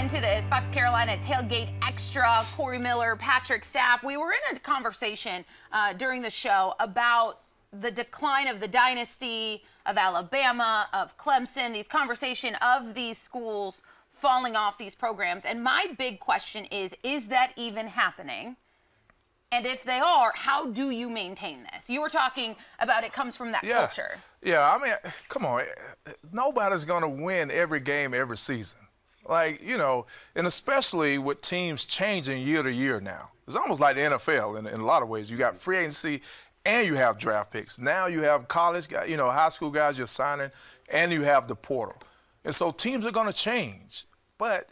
into this. Fox Carolina Tailgate Extra, Corey Miller, Patrick Sapp. We were in a conversation during the show about the decline of the dynasty of Alabama, of Clemson, these conversation of these schools falling off these programs. And my big question is that even happening? And if they are, how do you maintain this? You were talking about it comes from that culture. Yeah, I mean, come on. Nobody's going to win every game every season. Like, you know, and especially with teams changing year to year now. It's almost like the NFL in a lot of ways. You got free agency and you have draft picks. Now you have college guys, you know, high school guys you're signing, and you have the portal. And so teams are going to change. But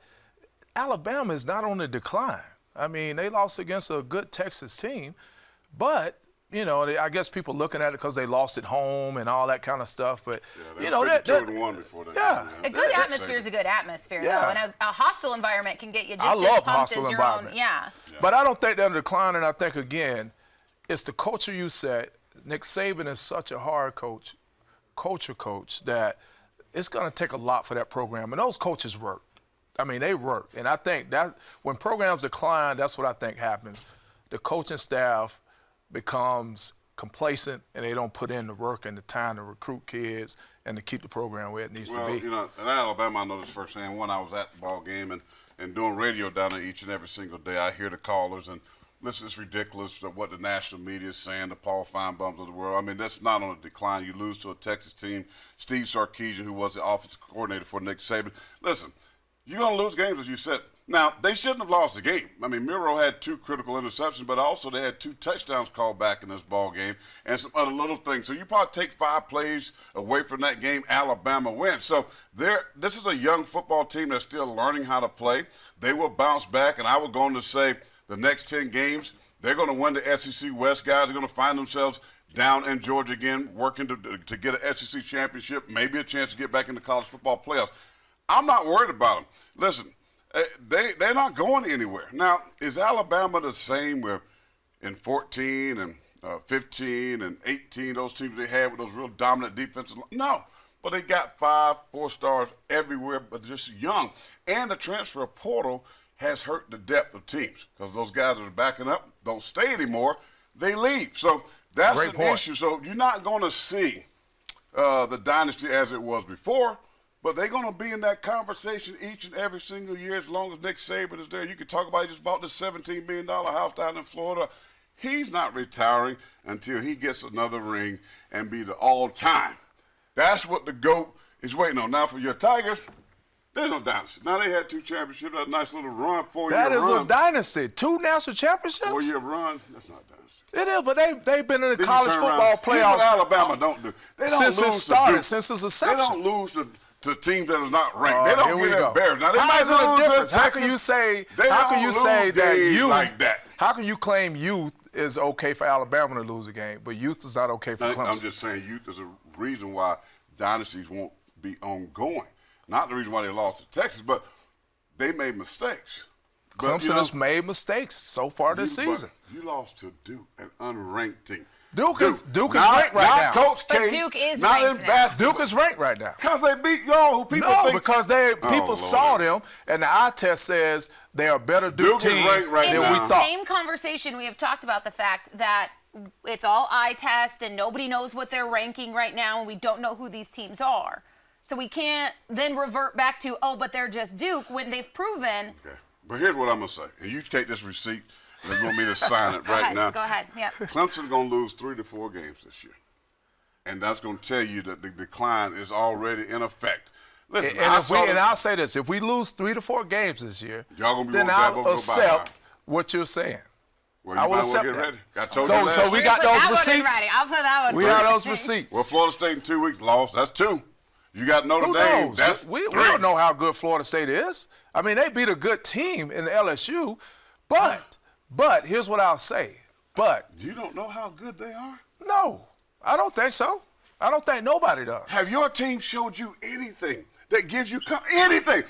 Alabama is not on the decline. I mean, they lost against a good Texas team, but, you know, I guess people looking at it because they lost at home and all that kind of stuff. But, yeah, you know, that 2-1 before that. Yeah. A good atmosphere is a good atmosphere, though. And a hostile environment can get you just I as love pumped hostile as your environments. own. Yeah. But I don't think they're declining. I think, again, it's the culture you set. Nick Saban is such a hard culture coach, that it's going to take a lot for that program. And those coaches work. I mean, they work. And I think that when programs decline, that's what I think happens. The coaching staff becomes complacent, and they don't put in the work and the time to recruit kids and to keep the program where it needs to be. Well, you know, in Alabama, I know this firsthand. When I was at the ball game and doing radio down there each and every single day, I hear the callers and listen, it's ridiculous what the national media is saying, the Paul Feinbaums of the world. I mean, that's not on a decline. You lose to a Texas team. Steve Sarkisian, who was the offensive coordinator for Nick Saban. Listen, you're going to lose games, as you said. Now, they shouldn't have lost the game. I mean, Miro had 2 critical interceptions, but also they had 2 touchdowns called back in this ball game and some other little things. So you probably take 5 plays away from that game, Alabama wins. So this is a young football team that's still learning how to play. They will bounce back, and I was going to say the next 10 games, they're going to win the SEC West. Guys are going to find themselves down in Georgia again, working to get an SEC championship, maybe a chance to get back into college football playoffs. I'm not worried about them. Listen, they're not going anywhere. Now, is Alabama the same with in 14 and 15 and 18, those teams they had with those real dominant defenses? No, but they got 5 4-stars everywhere, but just young. And the transfer portal has hurt the depth of teams because those guys that are backing up don't stay anymore. They leave. So that's an issue. So you're not going to see the dynasty as it was before. But they're going to be in that conversation each and every single year as long as Nick Saban is there. You can talk about he just bought this $17 million house down in Florida. He's not retiring until he gets another ring and be the all-time. That's what the GOAT is waiting on. Now, for your Tigers, there's no dynasty. Now, they had 2 championships, a nice little run, 4-year run. That is a dynasty. 2 national championships? 4-year run, that's not dynasty. It is, but they've been in the college football playoffs. Here's what Alabama don't do. They don't since lose it started, since its inception. They don't lose to teams that are not ranked. They don't get embarrassed. Now, they how might is it a lose difference? to Texas. How can you say that youth like that? How can you claim youth is okay for Alabama to lose a game, but youth is not okay for Clemson? I'm just saying youth is a reason why dynasties won't be ongoing. Not the reason why they lost to Texas, but they made mistakes. Clemson has made mistakes so far this season. You lost to Duke, an unranked team. Duke is ranked right now. Coach K, but Duke is not ranked in basketball. Duke is ranked right now. Because they beat y'all who people think. No, because people saw them, and the eye test says they are a better Duke team is ranked right in now. the we thought. same conversation, we have talked about the fact that it's all eye test and nobody knows what they're ranking right now, and we don't know who these teams are. So we can't then revert back to, oh, but they're just Duke when they've proven. Okay. But here's what I'm going to say. And you take this receipt, and you want me to sign it right now. Go ahead. Yep. Clemson's going to lose 3 to 4 games this year. And that's going to tell you that the decline is already in effect. Listen, and I'll say this. If we lose 3 to 4 games this year, then I'll accept what you're saying. Well, you I will might accept get that. ready. So we got those receipts. I'll put that one. We got those receipts. Well, Florida State in 2 weeks lost. That's 2. You got Notre Who Dame. knows? That's we 3. don't know how good Florida State is. I mean, they beat a good team in LSU, but here's what I'll say. But you don't know how good they are? No, I don't think so. I don't think nobody does. Have your team showed you anything that gives you anything?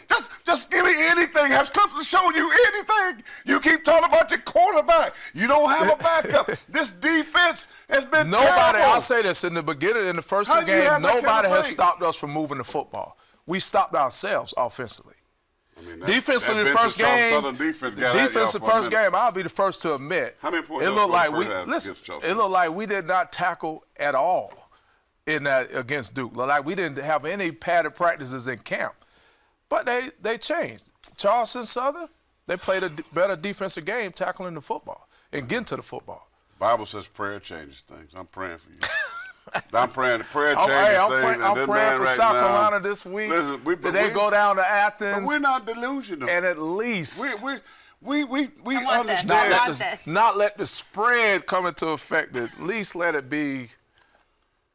Just give me anything. Has Clemson shown you anything? You keep talking about your quarterback. You don't have a backup. This defense has been terrible. I'll say this, in the beginning, in the first game, nobody has stopped us from moving the football. We stopped ourselves offensively. I mean, Defensively, the Vince first Charleston game, Southern defense got at y'all defensive for a first minute. game, I'll be the first to admit. How many points it y'all looked like scored we the first half listen. against Charleston? It looked like we did not tackle at all in that against Duke. Looked like we didn't have any padded practices in camp. But they changed. Charleston Southern, they played a better defensive game tackling the football and getting to the football. Bible says prayer changes things. I'm praying for you. I'm praying the prayer changes things. I'm praying for South Carolina this week. Listen, that they go down to Athens. But we're not delusional. And at least we want this. understand. I want this. Not let the spread come into effect. At least let it be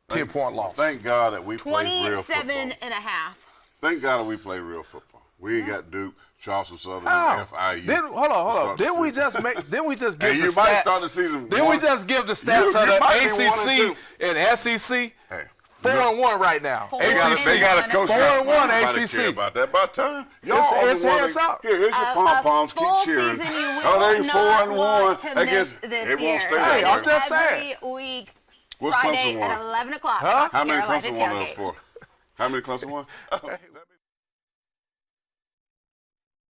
10-point loss. Thank God that we play real 27 football. and a half. Thank God that we play real football. We ain't got Duke, Charleston Southern, How? and FIU. Then hold on. Didn't we just give Hey, the you stats? might start the season Didn't we one- just give the stats You of the might be 1 ACC and and SEC? Hey, 4-1 right now. Four they got, ACC. they got a coach. 4-1 Nobody ACC. care about that. About time. Y'all It's only wanna- hands up. Here's your pom poms. Keep full cheering. season you will Oh, they not 4-1 want to against. miss this It year. won't stay Hey, that I'm way. just saying. Every week, What's Friday Clemson won? at 11 o'clock. Huh? How many Carolina Clemson won Tailgate. those for? How many Clemson won? Oh, that means